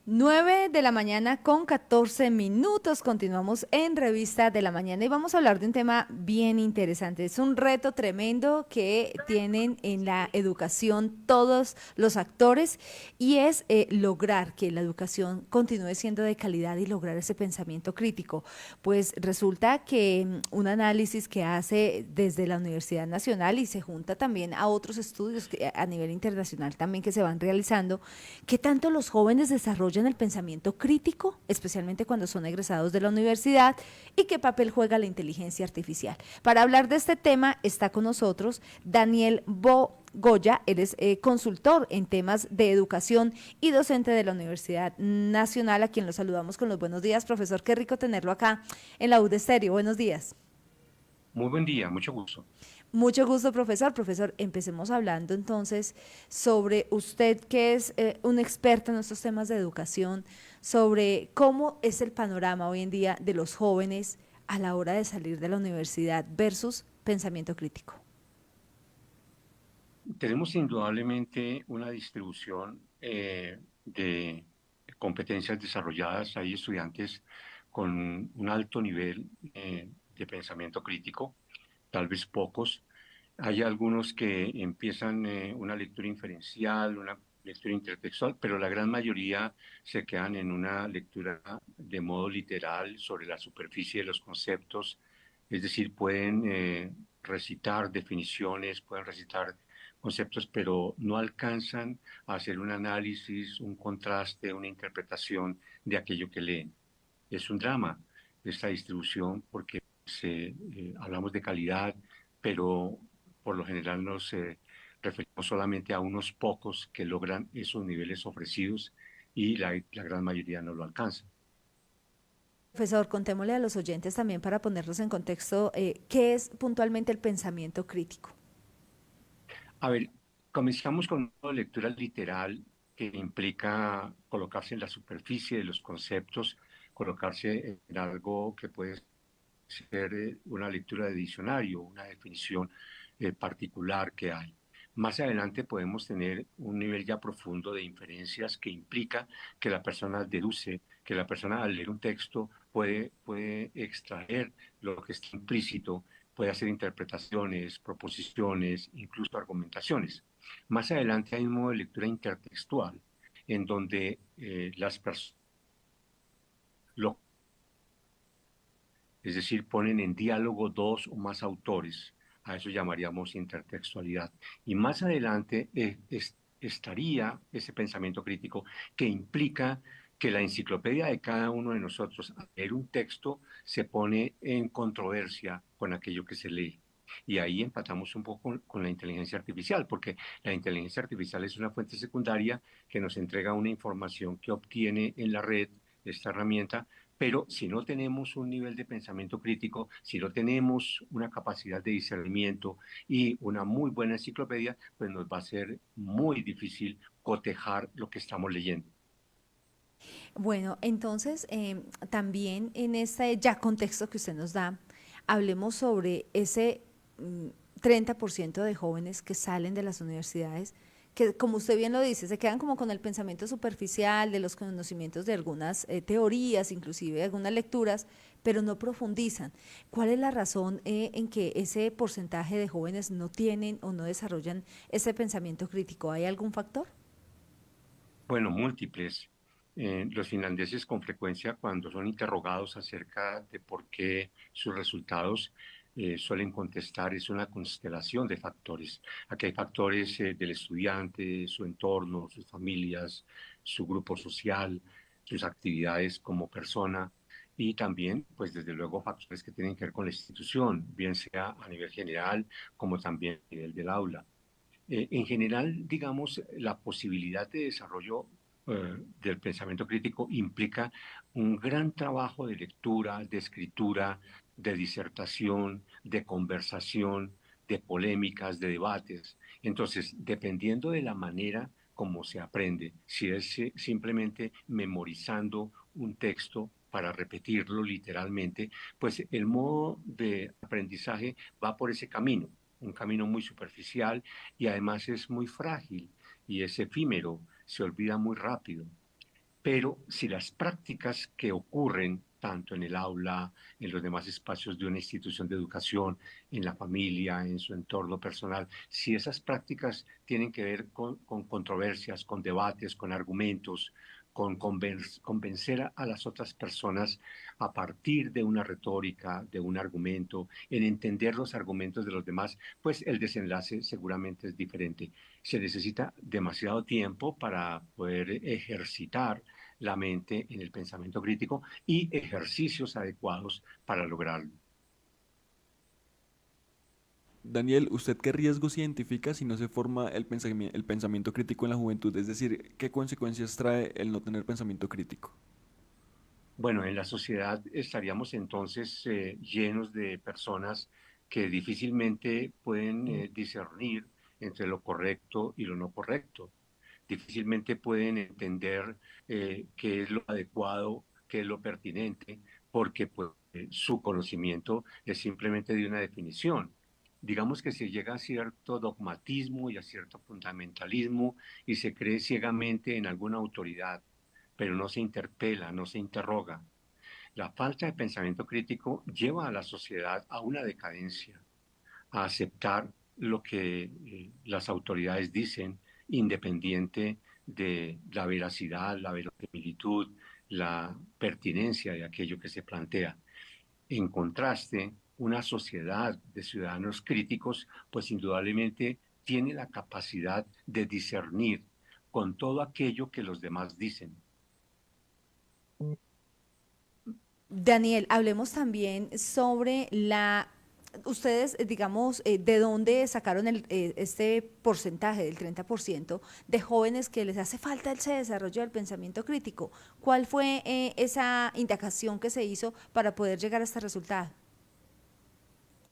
9 de la mañana con 14 minutos. Continuamos en Revista de la Mañana y vamos a hablar de un tema bien interesante. Es un reto tremendo que tienen en la educación todos los actores y es lograr que la educación continúe siendo de calidad y lograr ese pensamiento crítico. Pues resulta que un análisis que hace desde la Universidad Nacional y se junta también a otros estudios a nivel internacional también que se van realizando, ¿qué tanto los jóvenes desarrollan el pensamiento crítico, especialmente cuando son egresados de la universidad? ¿Y qué papel juega la inteligencia artificial? Para hablar de este tema está con nosotros Daniel Goya, él es consultor en temas de educación y docente de la Universidad Nacional, a quien lo saludamos con los buenos días, profesor. Qué rico tenerlo acá en la U de Estéreo. Buenos días. Muy buen día, mucho gusto. Mucho gusto, profesor. Profesor, empecemos hablando entonces sobre usted, que es un experto en estos temas de educación, sobre cómo es el panorama hoy en día de los jóvenes a la hora de salir de la universidad versus pensamiento crítico. Tenemos indudablemente una distribución de competencias desarrolladas. Hay estudiantes con un alto nivel de pensamiento crítico, tal vez pocos. Hay algunos que empiezan una lectura inferencial, una lectura intertextual, pero la gran mayoría se quedan en una lectura de modo literal sobre la superficie de los conceptos. Es decir, pueden recitar definiciones, pueden recitar conceptos, pero no alcanzan a hacer un análisis, un contraste, una interpretación de aquello que leen. Es un drama esta distribución porque hablamos de calidad, pero por lo general nos referimos solamente a unos pocos que logran esos niveles ofrecidos y la gran mayoría no lo alcanza. Profesor, contémosle a los oyentes también para ponerlos en contexto, ¿qué es puntualmente el pensamiento crítico? A ver, comenzamos con una lectura literal que implica colocarse en la superficie de los conceptos, colocarse en algo que puede ser una lectura de diccionario, una definición particular que hay. Más adelante podemos tener un nivel ya profundo de inferencias que implica que la persona deduce, que la persona al leer un texto puede extraer lo que está implícito, puede hacer interpretaciones, proposiciones, incluso argumentaciones. Más adelante hay un modo de lectura intertextual en donde las personas es decir, ponen en diálogo dos o más autores. A eso llamaríamos intertextualidad. Y más adelante estaría ese pensamiento crítico que implica que la enciclopedia de cada uno de nosotros, al leer un texto, se pone en controversia con aquello que se lee. Y ahí empatamos un poco con la inteligencia artificial, porque la inteligencia artificial es una fuente secundaria que nos entrega una información que obtiene en la red, esta herramienta, pero si no tenemos un nivel de pensamiento crítico, si no tenemos una capacidad de discernimiento y una muy buena enciclopedia, pues nos va a ser muy difícil cotejar lo que estamos leyendo. Bueno, entonces también en este ya contexto que usted nos da, hablemos sobre ese 30% de jóvenes que salen de las universidades, que como usted bien lo dice, se quedan como con el pensamiento superficial de los conocimientos de algunas teorías, inclusive algunas lecturas, pero no profundizan. ¿Cuál es la razón en que ese porcentaje de jóvenes no tienen o no desarrollan ese pensamiento crítico? ¿Hay algún factor? Bueno, múltiples. Los finlandeses con frecuencia cuando son interrogados acerca de por qué sus resultados suelen contestar es una constelación de factores. Aquí hay factores del estudiante, su entorno, sus familias, su grupo social, sus actividades como persona y también, pues desde luego, factores que tienen que ver con la institución, bien sea a nivel general como también a nivel del aula. En general, digamos, la posibilidad de desarrollo del pensamiento crítico implica un gran trabajo de lectura, de escritura, de disertación, de conversación, de polémicas, de debates. Entonces, dependiendo de la manera como se aprende, si es simplemente memorizando un texto para repetirlo literalmente, pues el modo de aprendizaje va por ese camino, un camino muy superficial y además es muy frágil y es efímero, se olvida muy rápido. Pero si las prácticas que ocurren tanto en el aula, en los demás espacios de una institución de educación, en la familia, en su entorno personal, si esas prácticas tienen que ver con controversias, con debates, con argumentos, con convencer a las otras personas a partir de una retórica, de un argumento, en entender los argumentos de los demás, pues el desenlace seguramente es diferente. Se necesita demasiado tiempo para poder ejercitar la mente en el pensamiento crítico y ejercicios adecuados para lograrlo. Daniel, ¿usted qué riesgos identifica si no se forma el pensamiento crítico en la juventud? Es decir, ¿qué consecuencias trae el no tener pensamiento crítico? Bueno, en la sociedad estaríamos entonces llenos de personas que difícilmente pueden discernir entre lo correcto y lo no correcto. Difícilmente pueden entender qué es lo adecuado, qué es lo pertinente, porque pues, su conocimiento es simplemente de una definición. Digamos que se llega a cierto dogmatismo y a cierto fundamentalismo y se cree ciegamente en alguna autoridad, pero no se interpela, no se interroga. La falta de pensamiento crítico lleva a la sociedad a una decadencia, a aceptar lo que las autoridades dicen, independiente de la veracidad, la verosimilitud, la pertinencia de aquello que se plantea. En contraste, una sociedad de ciudadanos críticos, pues indudablemente tiene la capacidad de discernir con todo aquello que los demás dicen. Daniel, hablemos también sobre ustedes, digamos, de dónde sacaron este porcentaje del 30% de jóvenes que les hace falta ese desarrollo del pensamiento crítico. ¿Cuál fue esa indagación que se hizo para poder llegar a este resultado?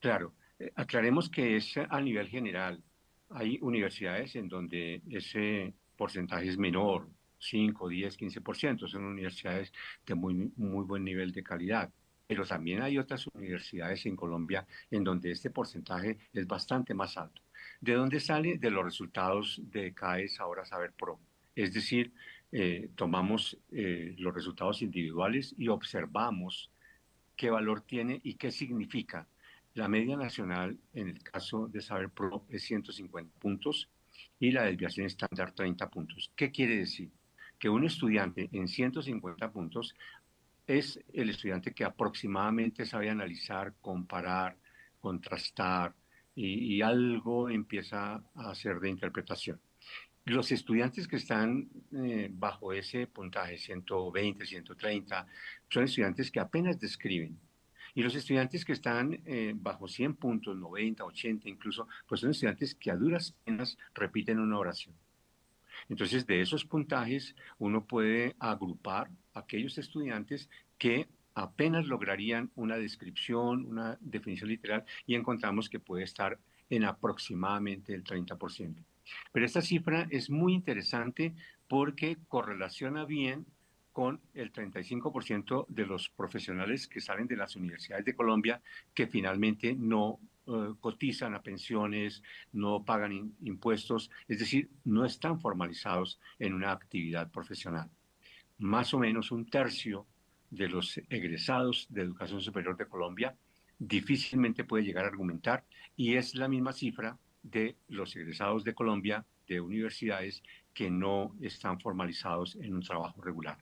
Claro, aclaremos que es a nivel general. Hay universidades en donde ese porcentaje es menor, 5, 10, 15%. Son universidades de muy buen nivel de calidad. Pero también hay otras universidades en Colombia en donde este porcentaje es bastante más alto. ¿De dónde sale? De los resultados de CAES Ahora Saber Pro. Es decir, tomamos los resultados individuales y observamos qué valor tiene y qué significa. La media nacional, en el caso de Saber Pro, es 150 puntos y la desviación estándar 30 puntos. ¿Qué quiere decir? Que un estudiante en 150 puntos es el estudiante que aproximadamente sabe analizar, comparar, contrastar y algo empieza a hacer de interpretación. Los estudiantes que están bajo ese puntaje, 120, 130, son estudiantes que apenas describen. Y los estudiantes que están bajo 100 puntos, 90, 80 incluso, pues son estudiantes que a duras penas repiten una oración. Entonces, de esos puntajes, uno puede agrupar aquellos estudiantes que apenas lograrían una descripción, una definición literal, y encontramos que puede estar en aproximadamente el 30%. Pero esta cifra es muy interesante porque correlaciona bien con el 35% de los profesionales que salen de las universidades de Colombia que finalmente no cotizan a pensiones, no pagan impuestos, es decir, no están formalizados en una actividad profesional. Más o menos un tercio de los egresados de educación superior de Colombia difícilmente puede llegar a argumentar y es la misma cifra de los egresados de Colombia de universidades que no están formalizados en un trabajo regular.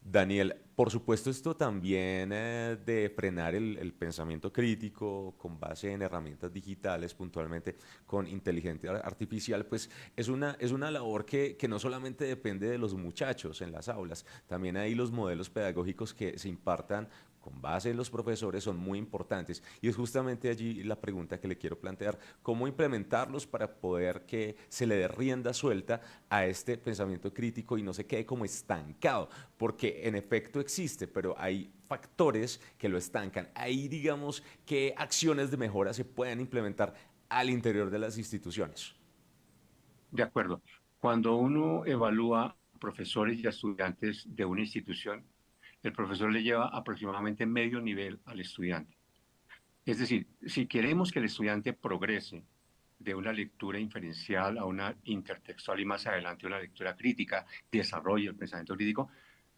Daniel, por supuesto esto también de frenar el pensamiento crítico con base en herramientas digitales, puntualmente con inteligencia artificial, pues es una labor que no solamente depende de los muchachos en las aulas, también hay los modelos pedagógicos que se impartan con base en los profesores son muy importantes. Y es justamente allí la pregunta que le quiero plantear, ¿cómo implementarlos para poder que se le dé rienda suelta a este pensamiento crítico y no se quede como estancado? Porque en efecto existe, pero hay factores que lo estancan. Ahí digamos qué acciones de mejora se pueden implementar al interior de las instituciones. De acuerdo. Cuando uno evalúa profesores y estudiantes de una institución, el profesor le lleva aproximadamente medio nivel al estudiante. Es decir, si queremos que el estudiante progrese, de una lectura inferencial a una intertextual y más adelante una lectura crítica, desarrolla el pensamiento crítico,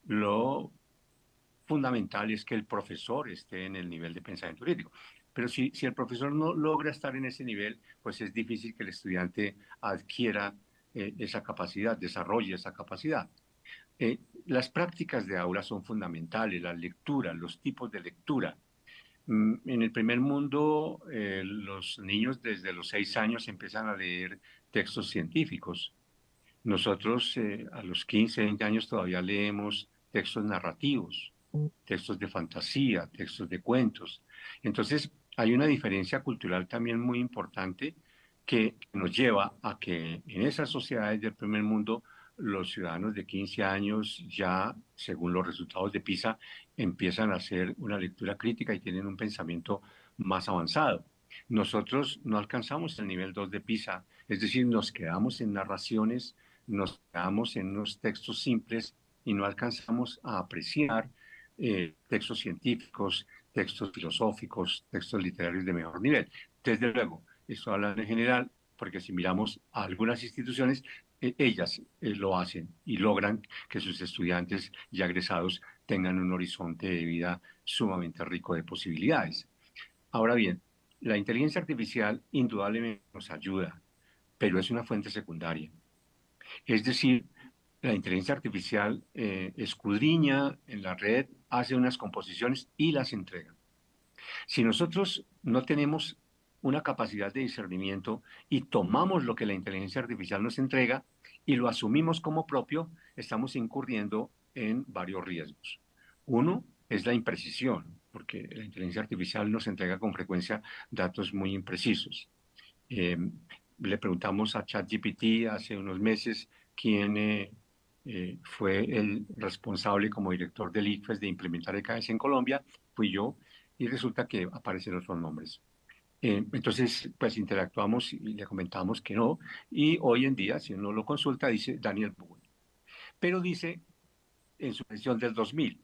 lo fundamental es que el profesor esté en el nivel de pensamiento crítico. Pero si el profesor no logra estar en ese nivel, pues es difícil que el estudiante adquiera esa capacidad, desarrolle esa capacidad. Las prácticas de aula son fundamentales, la lectura, los tipos de lectura. En el primer mundo, los niños desde los 6 años empiezan a leer textos científicos. Nosotros a los 15, 20 años todavía leemos textos narrativos, textos de fantasía, textos de cuentos. Entonces, hay una diferencia cultural también muy importante que nos lleva a que en esas sociedades del primer mundo los ciudadanos de 15 años ya, según los resultados de PISA, empiezan a hacer una lectura crítica y tienen un pensamiento más avanzado. Nosotros no alcanzamos el nivel 2 de PISA, es decir, nos quedamos en narraciones, nos quedamos en unos textos simples y no alcanzamos a apreciar textos científicos, textos filosóficos, textos literarios de mejor nivel. Desde luego, esto habla en general, porque si miramos a algunas instituciones, ellas lo hacen y logran que sus estudiantes ya egresados tengan un horizonte de vida sumamente rico de posibilidades. Ahora bien, la inteligencia artificial indudablemente nos ayuda, pero es una fuente secundaria. Es decir, la inteligencia artificial escudriña en la red, hace unas composiciones y las entrega. Si nosotros no tenemos una capacidad de discernimiento y tomamos lo que la inteligencia artificial nos entrega y lo asumimos como propio, estamos incurriendo en varios riesgos. Uno es la imprecisión, porque la inteligencia artificial nos entrega con frecuencia datos muy imprecisos. Eh, Le preguntamos a ChatGPT hace unos meses quién fue el responsable como director del ICFES de implementar el KS en Colombia, fui yo, y resulta que aparecen otros nombres. Entonces, pues interactuamos y le comentamos que no, y hoy en día, si uno lo consulta, dice Daniel Boone, pero dice en su versión del 2000,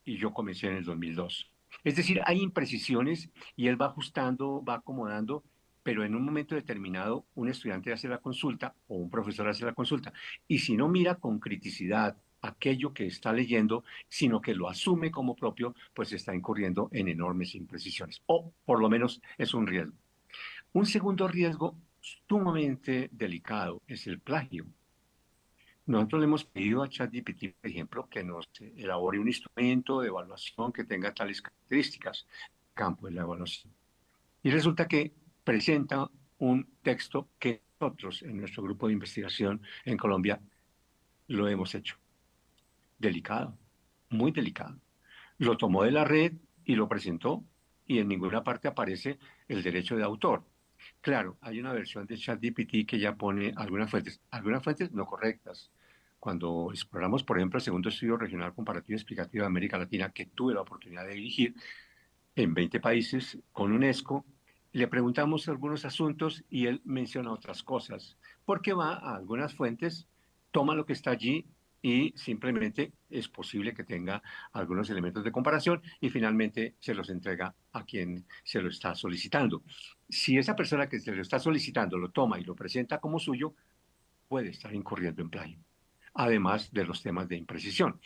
y yo comencé en el 2002. Es decir, hay imprecisiones y él va ajustando, va acomodando, pero en un momento determinado un estudiante hace la consulta o un profesor hace la consulta y si no mira con criticidad aquello que está leyendo, sino que lo asume como propio, pues está incurriendo en enormes imprecisiones o por lo menos es un riesgo. Un segundo riesgo sumamente delicado es el plagio. Nosotros le hemos pedido a ChatGPT, por ejemplo, que nos elabore un instrumento de evaluación que tenga tales características, campo de la evaluación. Y resulta que presenta un texto que nosotros en nuestro grupo de investigación en Colombia lo hemos hecho. Delicado, muy delicado. Lo tomó de la red y lo presentó y en ninguna parte aparece el derecho de autor. Claro, hay una versión de ChatGPT que ya pone algunas fuentes no correctas. Cuando exploramos, por ejemplo, el segundo estudio regional comparativo y explicativo de América Latina, que tuve la oportunidad de dirigir en 20 países con UNESCO, le preguntamos algunos asuntos y él menciona otras cosas, porque va a algunas fuentes, toma lo que está allí y simplemente es posible que tenga algunos elementos de comparación y finalmente se los entrega a quien se lo está solicitando. Si esa persona que se lo está solicitando lo toma y lo presenta como suyo, puede estar incurriendo en plagio, además de los temas de imprecisión.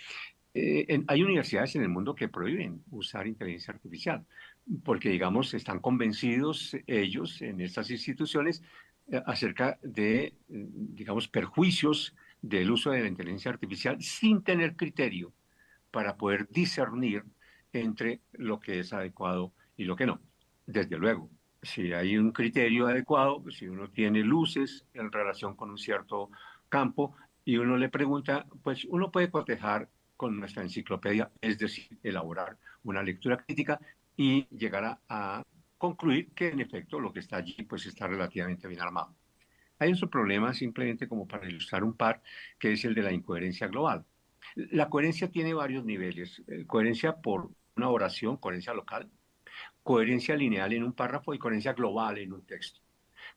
Hay universidades en el mundo que prohíben usar inteligencia artificial, porque, digamos, están convencidos ellos en estas instituciones acerca de, digamos, perjuicios del uso de la inteligencia artificial sin tener criterio para poder discernir entre lo que es adecuado y lo que no. Desde luego, si hay un criterio adecuado, si uno tiene luces en relación con un cierto campo y uno le pregunta, pues uno puede cotejar con nuestra enciclopedia, es decir, elaborar una lectura crítica y llegar a concluir que en efecto lo que está allí pues está relativamente bien armado. Hay otro problema, simplemente como para ilustrar un par, que es el de la incoherencia global. La coherencia tiene varios niveles. Coherencia por una oración, coherencia local, coherencia lineal en un párrafo y coherencia global en un texto.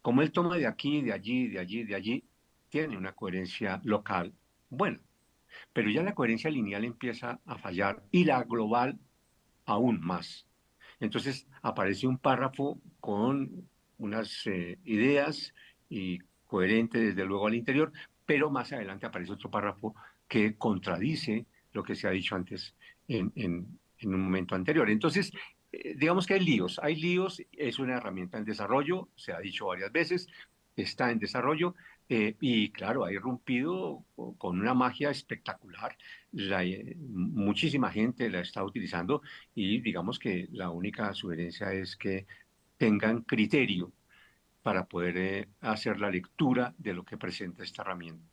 Como él toma de aquí, de allí, de allí, de allí, tiene una coherencia local buena. Pero ya la coherencia lineal empieza a fallar y la global aún más. Entonces aparece un párrafo con unas ideas y coherente desde luego al interior, pero más adelante aparece otro párrafo que contradice lo que se ha dicho antes en un momento anterior. Entonces, digamos que hay líos, es una herramienta en desarrollo, se ha dicho varias veces, está en desarrollo, y claro, ha irrumpido con una magia espectacular. Muchísima gente la está utilizando y digamos que la única sugerencia es que tengan criterio para poder hacer la lectura de lo que presenta esta herramienta.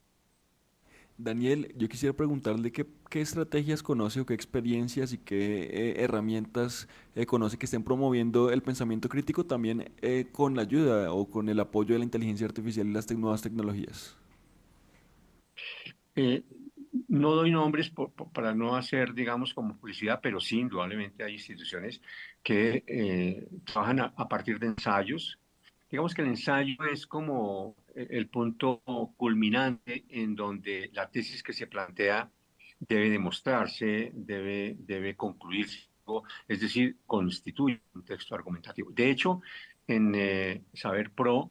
Daniel, yo quisiera preguntarle qué estrategias conoce o qué experiencias y qué herramientas conoce que estén promoviendo el pensamiento crítico también con la ayuda o con el apoyo de la inteligencia artificial y las nuevas tecnologías. Eh, no doy nombres para no hacer, digamos, como publicidad, pero sí, indudablemente hay instituciones que trabajan a partir de ensayos. Digamos que el ensayo es como el punto culminante en donde la tesis que se plantea debe demostrarse, debe concluirse, es decir, constituye un texto argumentativo. De hecho, en Saber Pro,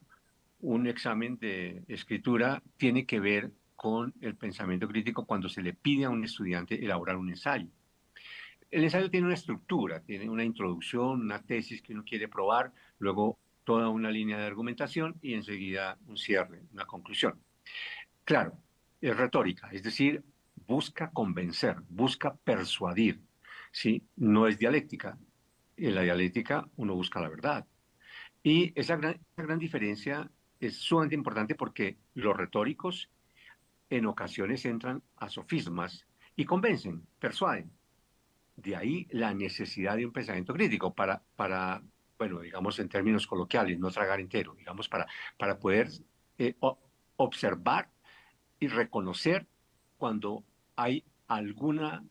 un examen de escritura tiene que ver con el pensamiento crítico cuando se le pide a un estudiante elaborar un ensayo. El ensayo tiene una estructura, tiene una introducción, una tesis que uno quiere probar, luego toda una línea de argumentación y enseguida un cierre, una conclusión. Claro, es retórica, es decir, busca convencer, busca persuadir, ¿sí? No es dialéctica. En la dialéctica uno busca la verdad. Y esa gran diferencia es sumamente importante porque los retóricos en ocasiones entran a sofismas y convencen, persuaden. De ahí la necesidad de un pensamiento crítico bueno, digamos en términos coloquiales, no tragar entero, digamos, para poder eh, o- observar y reconocer cuando hay alguna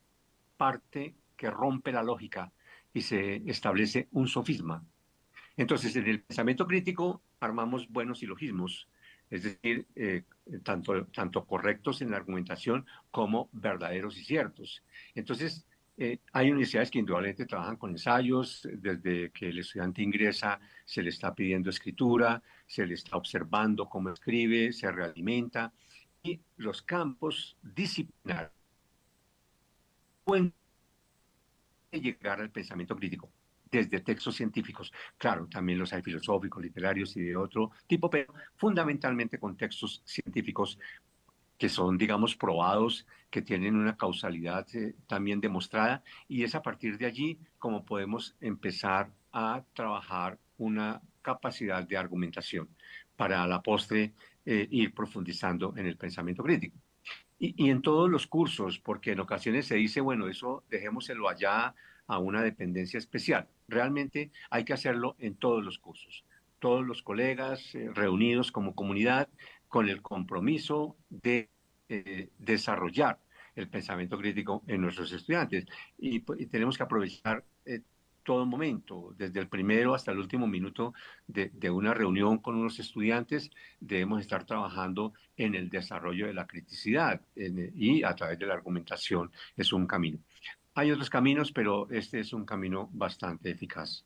parte que rompe la lógica y se establece un sofisma. Entonces, en el pensamiento crítico armamos buenos silogismos, es decir, tanto correctos en la argumentación como verdaderos y ciertos. Entonces, hay universidades que indudablemente trabajan con ensayos, desde que el estudiante ingresa se le está pidiendo escritura, se le está observando cómo escribe, se realimenta, y los campos disciplinarios pueden llegar al pensamiento crítico desde textos científicos. Claro, también los hay filosóficos, literarios y de otro tipo, pero fundamentalmente con textos científicos que son, digamos, probados, que tienen una causalidad también demostrada, y es a partir de allí como podemos empezar a trabajar una capacidad de argumentación para a la postre ir profundizando en el pensamiento crítico. Y en todos los cursos, porque en ocasiones se dice, bueno, eso dejémoselo allá a una dependencia especial. Realmente hay que hacerlo en todos los cursos. Todos los colegas reunidos como comunidad con el compromiso de desarrollar el pensamiento crítico en nuestros estudiantes. Y tenemos que aprovechar todo momento, desde el primero hasta el último minuto de una reunión con unos estudiantes, debemos estar trabajando en el desarrollo de la criticidad y a través de la argumentación es un camino. Hay otros caminos, pero este es un camino bastante eficaz.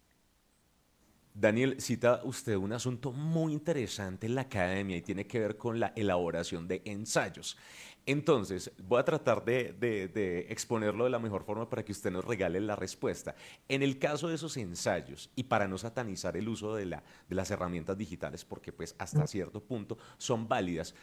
Daniel, cita usted un asunto muy interesante en la academia y tiene que ver con la elaboración de ensayos. Entonces, voy a tratar de exponerlo de la mejor forma para que usted nos regale la respuesta. En el caso de esos ensayos, y para no satanizar el uso de las herramientas digitales, porque pues hasta cierto punto son válidas,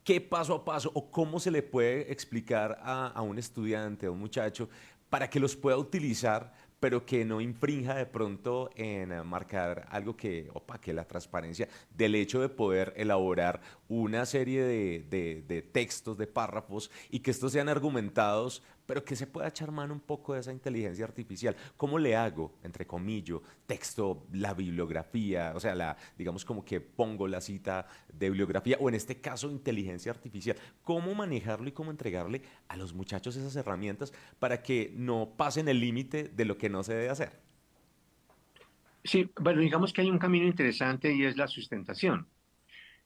¿qué paso a paso o cómo se le puede explicar a un estudiante, a un muchacho, para que los pueda utilizar, pero que no infrinja de pronto en marcar algo que opaque la transparencia del hecho de poder elaborar una serie de textos, de párrafos, y que estos sean argumentados, pero que se pueda echar mano un poco de esa inteligencia artificial? ¿Cómo le hago, entre comillas, texto, la bibliografía, o sea, digamos como que pongo la cita de bibliografía, o en este caso inteligencia artificial? ¿Cómo manejarlo y cómo entregarle a los muchachos esas herramientas para que no pasen el límite de lo que no se debe hacer? Sí, bueno, digamos que hay un camino interesante y es la sustentación.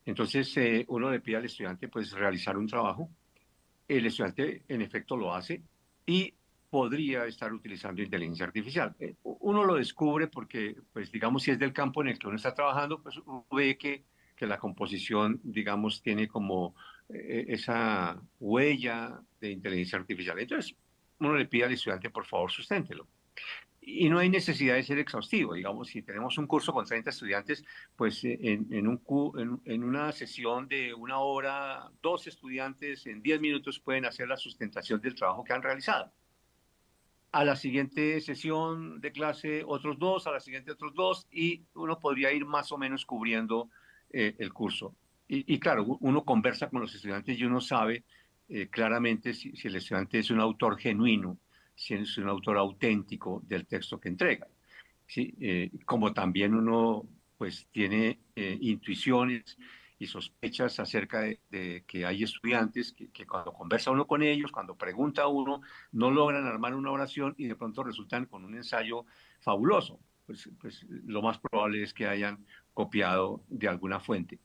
Entonces, uno le pide al estudiante pues realizar un trabajo, el estudiante en efecto lo hace y podría estar utilizando inteligencia artificial. Uno lo descubre porque, pues digamos, si es del campo en el que uno está trabajando, pues uno ve que la composición, digamos, tiene como esa huella de inteligencia artificial. Entonces, uno le pide al estudiante, por favor, susténtelo. Y no hay necesidad de ser exhaustivo. Digamos, si tenemos un curso con 30 estudiantes, pues en una sesión de 1 hora, 2 estudiantes en 10 minutos pueden hacer la sustentación del trabajo que han realizado. A la siguiente sesión de clase otros 2, a la siguiente otros 2, y uno podría ir más o menos cubriendo el curso. Y claro, uno conversa con los estudiantes y uno sabe claramente si el estudiante es un autor genuino, si es un autor auténtico del texto que entrega. ¿Sí? Como también uno pues tiene intuiciones y sospechas acerca de que hay estudiantes que cuando conversa uno con ellos, cuando pregunta a uno, no logran armar una oración y de pronto resultan con un ensayo fabuloso. Pues lo más probable es que hayan copiado de alguna fuente.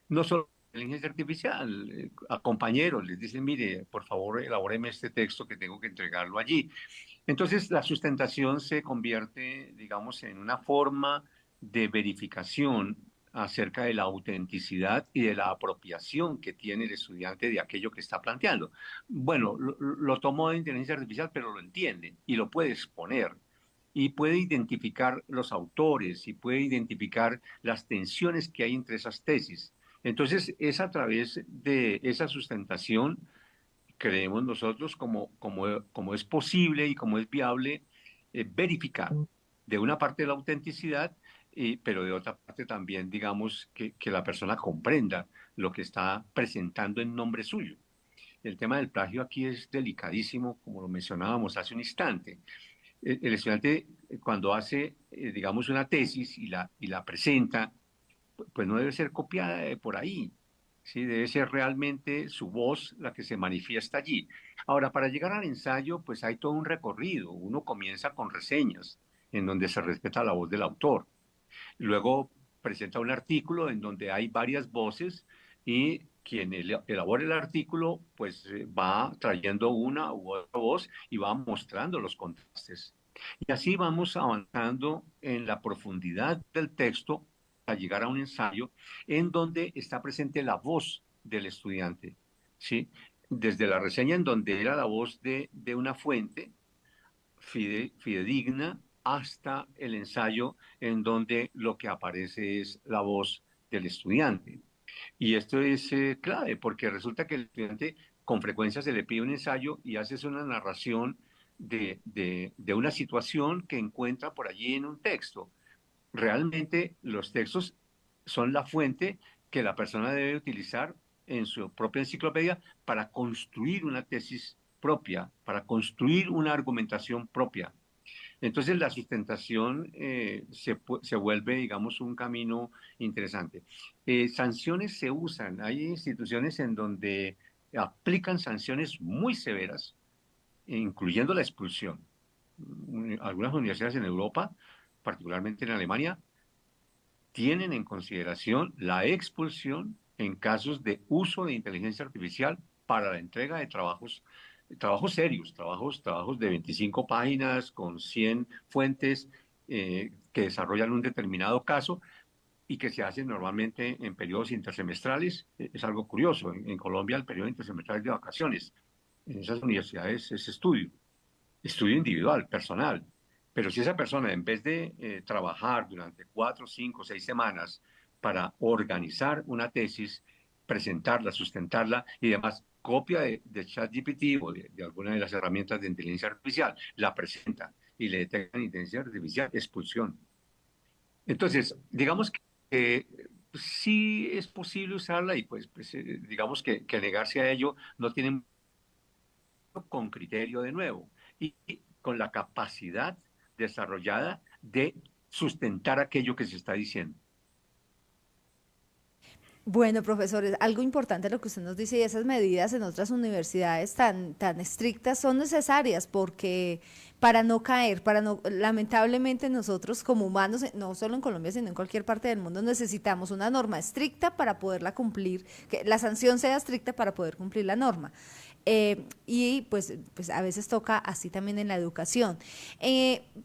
No solo inteligencia artificial, a compañeros les dicen, mire, por favor, elabóreme este texto que tengo que entregarlo allí. Entonces, la sustentación se convierte, digamos, en una forma de verificación acerca de la autenticidad y de la apropiación que tiene el estudiante de aquello que está planteando. Bueno, lo tomó de inteligencia artificial, pero lo entiende y lo puede exponer y puede identificar los autores y puede identificar las tensiones que hay entre esas tesis. Entonces, es a través de esa sustentación creemos nosotros como es posible y como es viable verificar de una parte la autenticidad, pero de otra parte también, digamos, que la persona comprenda lo que está presentando en nombre suyo. El tema del plagio aquí es delicadísimo, como lo mencionábamos hace un instante. El estudiante, cuando hace, digamos, una tesis y la presenta, pues no debe ser copiada de por ahí, ¿sí? Debe ser realmente su voz la que se manifiesta allí. Ahora, para llegar al ensayo, pues hay todo un recorrido. Uno comienza con reseñas, en donde se respeta la voz del autor. Luego presenta un artículo en donde hay varias voces y quien elabora el artículo, pues va trayendo una u otra voz y va mostrando los contrastes. Y así vamos avanzando en la profundidad del texto a llegar a un ensayo en donde está presente la voz del estudiante, ¿sí? Desde la reseña en donde era la voz de una fuente fidedigna hasta el ensayo en donde lo que aparece es la voz del estudiante. Y esto es clave porque resulta que el estudiante con frecuencia se le pide un ensayo y haces una narración de una situación que encuentra por allí en un texto. Realmente los textos son la fuente que la persona debe utilizar en su propia enciclopedia para construir una tesis propia, para construir una argumentación propia. Entonces la sustentación se vuelve, digamos, un camino interesante. Sanciones se usan. Hay instituciones en donde aplican sanciones muy severas, incluyendo la expulsión. Algunas universidades en Europa, particularmente en Alemania, tienen en consideración la expulsión en casos de uso de inteligencia artificial para la entrega de trabajos serios, trabajos de 25 páginas con 100 fuentes que desarrollan un determinado caso y que se hacen normalmente en periodos intersemestrales. Es algo curioso. En Colombia el periodo intersemestral es de vacaciones. En esas universidades es estudio individual, personal. Pero si esa persona, en vez de trabajar durante 4, 5, 6 semanas para organizar una tesis, presentarla, sustentarla y demás, copia de ChatGPT o de alguna de las herramientas de inteligencia artificial, la presenta y le detectan inteligencia artificial, expulsión. Entonces, digamos que sí es posible usarla y pues digamos que negarse a ello no tiene con criterio de nuevo y con la capacidad desarrollada de sustentar aquello que se está diciendo. Bueno, profesores, algo importante lo que usted nos dice y esas medidas en otras universidades tan estrictas son necesarias porque para no caer, lamentablemente nosotros como humanos, no solo en Colombia, sino en cualquier parte del mundo, necesitamos una norma estricta para poderla cumplir, que la sanción sea estricta para poder cumplir la norma. Y pues a veces toca así también en la educación.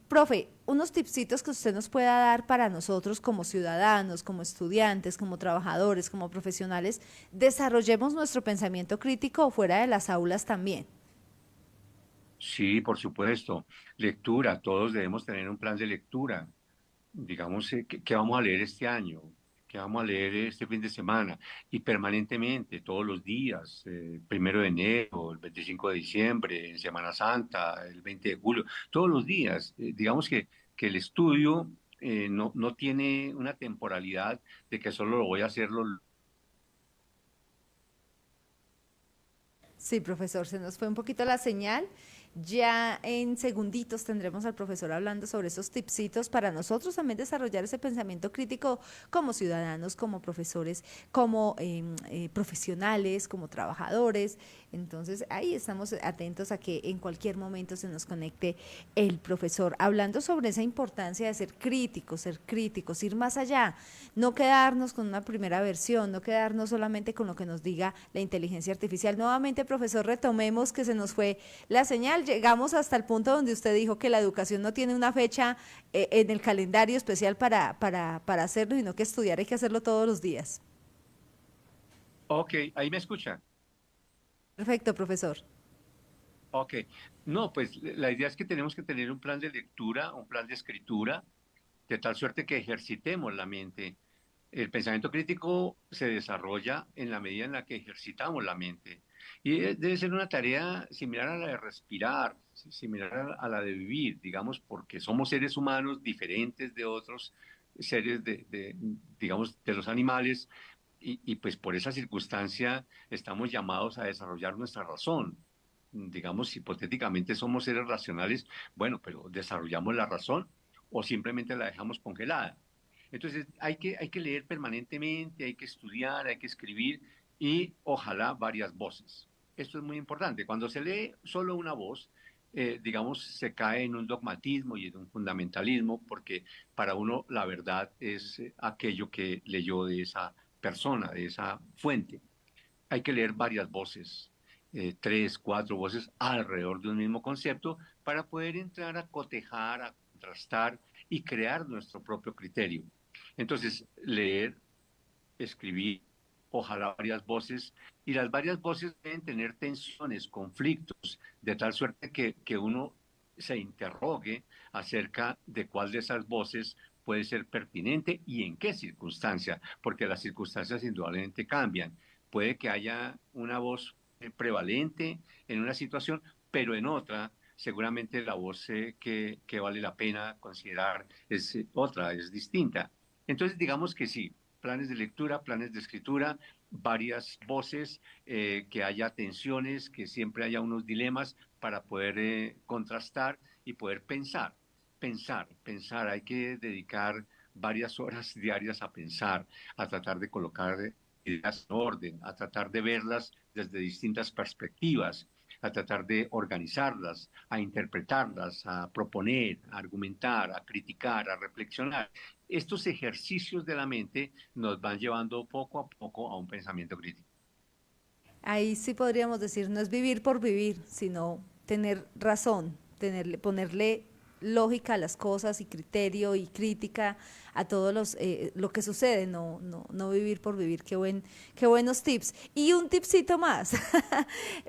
Profe, unos tipsitos que usted nos pueda dar para nosotros como ciudadanos, como estudiantes, como trabajadores, como profesionales, desarrollemos nuestro pensamiento crítico fuera de las aulas también. Sí, por supuesto. Lectura, todos debemos tener un plan de lectura. Digamos, ¿qué vamos a leer este año? ¿Qué vamos a leer este fin de semana? Y permanentemente, todos los días, 1 de enero, el 25 de diciembre, en Semana Santa, el 20 de julio, todos los días. Digamos que el estudio no tiene una temporalidad de que solo lo voy a hacer los... Sí, profesor, se nos fue un poquito la señal. Ya en segunditos tendremos al profesor hablando sobre esos tipsitos para nosotros también desarrollar ese pensamiento crítico como ciudadanos, como profesores, como profesionales, como trabajadores. Entonces ahí estamos atentos a que en cualquier momento se nos conecte el profesor hablando sobre esa importancia de ser críticos, ir más allá, no quedarnos con una primera versión, no quedarnos solamente con lo que nos diga la inteligencia artificial. Nuevamente, profesor, retomemos que se nos fue la señal, llegamos hasta el punto donde usted dijo que la educación no tiene una fecha en el calendario especial para hacerlo, sino que estudiar hay que hacerlo todos los días. Ok, ahí me escucha. Perfecto, profesor. Ok, no, pues la idea es que tenemos que tener un plan de lectura, un plan de escritura, de tal suerte que ejercitemos la mente. El pensamiento crítico se desarrolla en la medida en la que ejercitamos la mente. Y debe ser una tarea similar a la de respirar, similar a la de vivir, digamos, porque somos seres humanos diferentes de otros seres digamos, de los animales, y pues por esa circunstancia estamos llamados a desarrollar nuestra razón. Digamos, hipotéticamente somos seres racionales, bueno, pero desarrollamos la razón o simplemente la dejamos congelada. Entonces hay que leer permanentemente, hay que estudiar, hay que escribir y ojalá varias voces. Esto es muy importante. Cuando se lee solo una voz, digamos, se cae en un dogmatismo y en un fundamentalismo porque para uno la verdad es aquello que leyó de esa persona, de esa fuente. Hay que leer varias voces, 3, 4 voces alrededor de un mismo concepto para poder entrar a cotejar, a contrastar y crear nuestro propio criterio. Entonces, leer, escribir, ojalá varias voces, y las varias voces deben tener tensiones, conflictos, de tal suerte que uno se interrogue acerca de cuál de esas voces puede ser pertinente y en qué circunstancia, porque las circunstancias indudablemente cambian. Puede que haya una voz prevalente en una situación, pero en otra seguramente la voz que vale la pena considerar es otra, es distinta. Entonces, digamos que sí, planes de lectura, planes de escritura, varias voces, que haya tensiones, que siempre haya unos dilemas para poder contrastar y poder pensar. Pensar. Hay que dedicar varias horas diarias a pensar, a tratar de colocar ideas en orden, a tratar de verlas desde distintas perspectivas, a tratar de organizarlas, a interpretarlas, a proponer, a argumentar, a criticar, a reflexionar. Estos ejercicios de la mente nos van llevando poco a poco a un pensamiento crítico. Ahí sí podríamos decir, no es vivir por vivir, sino tener razón, ponerle lógica a las cosas y criterio y crítica a todos lo que sucede, no vivir por vivir. Qué buenos tips. Y un tipcito más,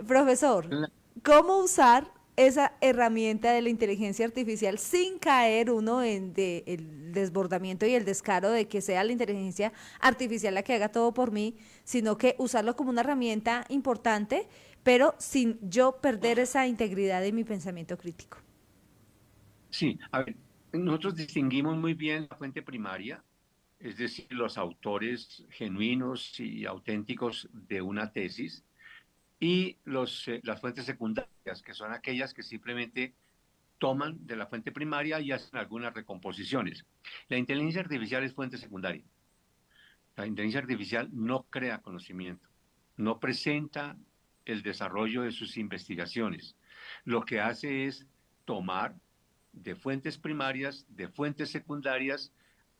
profesor, ¿cómo usar esa herramienta de la inteligencia artificial sin caer uno el desbordamiento y el descaro de que sea la inteligencia artificial la que haga todo por mí, sino que usarlo como una herramienta importante, pero sin yo perder esa integridad de mi pensamiento crítico? Sí, a ver, nosotros distinguimos muy bien la fuente primaria, es decir, los autores genuinos y auténticos de una tesis, y las fuentes secundarias, que son aquellas que simplemente toman de la fuente primaria y hacen algunas recomposiciones. La inteligencia artificial es fuente secundaria. La inteligencia artificial no crea conocimiento, no presenta el desarrollo de sus investigaciones. Lo que hace es tomar de fuentes primarias, de fuentes secundarias,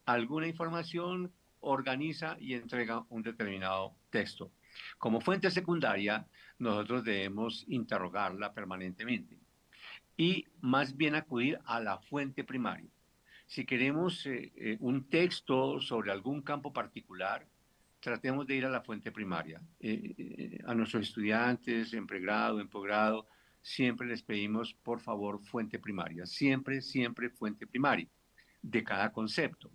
alguna información, organiza y entrega un determinado texto. Como fuente secundaria, nosotros debemos interrogarla permanentemente y más bien acudir a la fuente primaria. Si queremos un texto sobre algún campo particular, tratemos de ir a la fuente primaria. A nuestros estudiantes en pregrado, en posgrado, siempre les pedimos, por favor, fuente primaria. Siempre, siempre fuente primaria de cada concepto.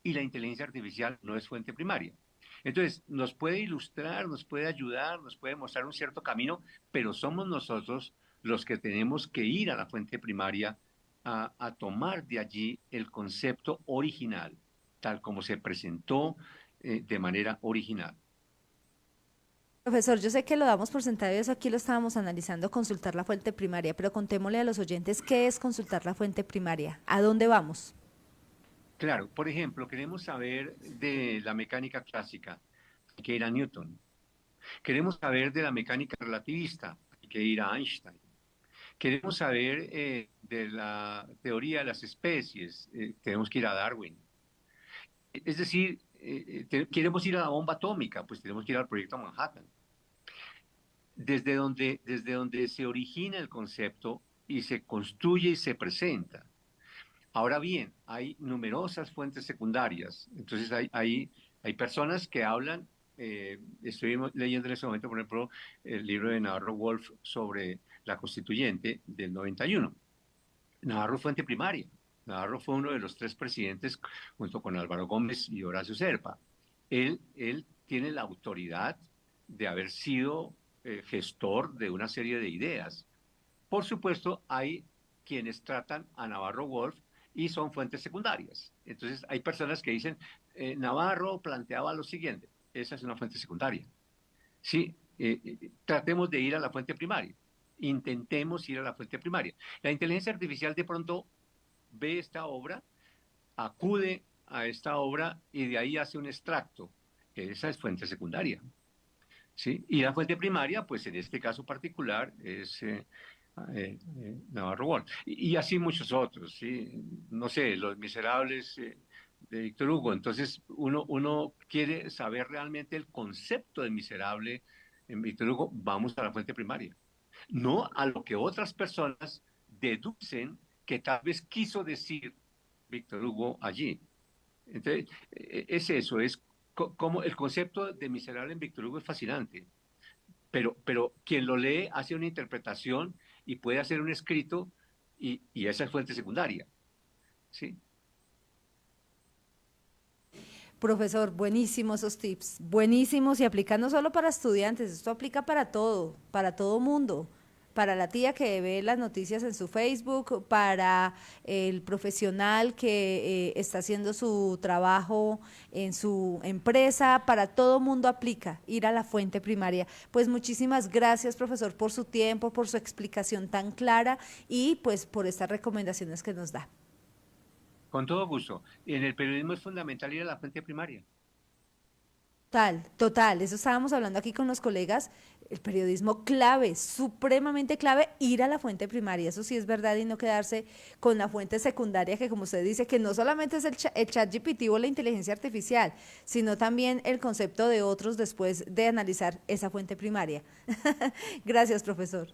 Y la inteligencia artificial no es fuente primaria. Entonces, nos puede ilustrar, nos puede ayudar, nos puede mostrar un cierto camino, pero somos nosotros los que tenemos que ir a la fuente primaria a tomar de allí el concepto original, tal como se presentó de manera original. Profesor, yo sé que lo damos por sentado y eso aquí lo estábamos analizando, consultar la fuente primaria, pero contémosle a los oyentes qué es consultar la fuente primaria, ¿a dónde vamos? Claro, por ejemplo, queremos saber de la mecánica clásica, hay que ir a Newton. Queremos saber de la mecánica relativista, hay que ir a Einstein. Queremos saber de la teoría de las especies, tenemos que ir a Darwin. Es decir, queremos ir a la bomba atómica, pues tenemos que ir al proyecto Manhattan. Desde donde se origina el concepto y se construye y se presenta. Ahora bien, hay numerosas fuentes secundarias, entonces hay personas que hablan, estoy leyendo en este momento, por ejemplo, el libro de Navarro Wolf sobre la constituyente del 91. Navarro fuente primaria. Navarro fue uno de los 3 presidentes junto con Álvaro Gómez y Horacio Serpa. Él tiene la autoridad de haber sido gestor de una serie de ideas. Por supuesto, hay quienes tratan a Navarro Wolf y son fuentes secundarias. Entonces, hay personas que dicen, Navarro planteaba lo siguiente, esa es una fuente secundaria. Sí, tratemos de ir a la fuente primaria, intentemos ir a la fuente primaria. La inteligencia artificial de pronto ve esta obra, acude a esta obra y de ahí hace un extracto. Esa es fuente secundaria. ¿Sí? Y la fuente primaria, pues en este caso particular, es Navarro Wolf. Y así muchos otros, ¿sí? No sé, Los Miserables de Víctor Hugo. Entonces, uno quiere saber realmente el concepto de miserable en Víctor Hugo, vamos a la fuente primaria. No a lo que otras personas deducen que tal vez quiso decir Víctor Hugo allí. Entonces, es eso, es como el concepto de miserable en Víctor Hugo es fascinante, pero quien lo lee hace una interpretación y puede hacer un escrito y esa es fuente secundaria, ¿sí? Profesor, buenísimos esos tips, buenísimos y aplican no solo para estudiantes, esto aplica para todo mundo, para la tía que ve las noticias en su Facebook, para el profesional que está haciendo su trabajo en su empresa, para todo mundo aplica ir a la fuente primaria. Pues muchísimas gracias, profesor, por su tiempo, por su explicación tan clara y pues por estas recomendaciones que nos da. Con todo gusto. En el periodismo es fundamental ir a la fuente primaria. Total, total, eso estábamos hablando aquí con los colegas, el periodismo clave, supremamente clave, ir a la fuente primaria, eso sí es verdad y no quedarse con la fuente secundaria que como usted dice, que no solamente es el chat GPT o la inteligencia artificial, sino también el concepto de otros después de analizar esa fuente primaria. Gracias, profesor.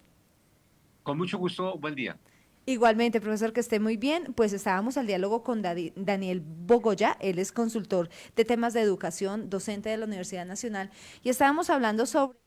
Con mucho gusto, buen día. Igualmente, profesor, que esté muy bien. Pues estábamos al diálogo con Daniel Bogoya, él es consultor de temas de educación, docente de la Universidad Nacional, y estábamos hablando sobre